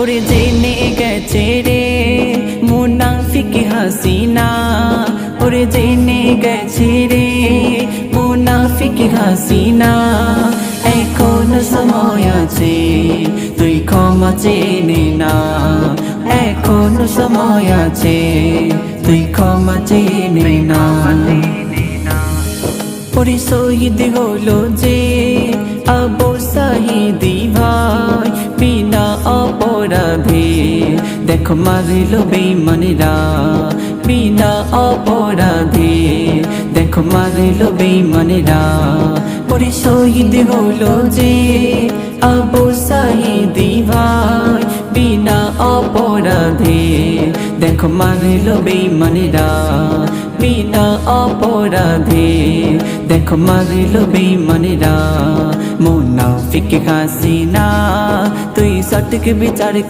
ওরে জেনে গেছে রে মুনাফিক হাসিনা, ওরে জেনে গেছে রে মুনাফিক হাসিনা। এখনো সময় আছে তুই ক্ষমা চেনে না, এখনো সময় আছে তুই ক্ষমা চেনে না। ওরে শহীদ হলো যে আবু সাঈদী ভাই বিনা অপরাধে, দেখো মারিল বেঈমানেরা বিনা অপরাধে, দেখো মারিল বেঈমানেরা। ওরে শহীদ হলো যে আবু সাঈদী ভাই বিনা অপরাধে, দেখো মারিল বেঈমানেরা বিনা অপরাধে, দেখো মারিল বেঈমানেরা। মুনাফিক হাসিনা তুই সঠিক বিচার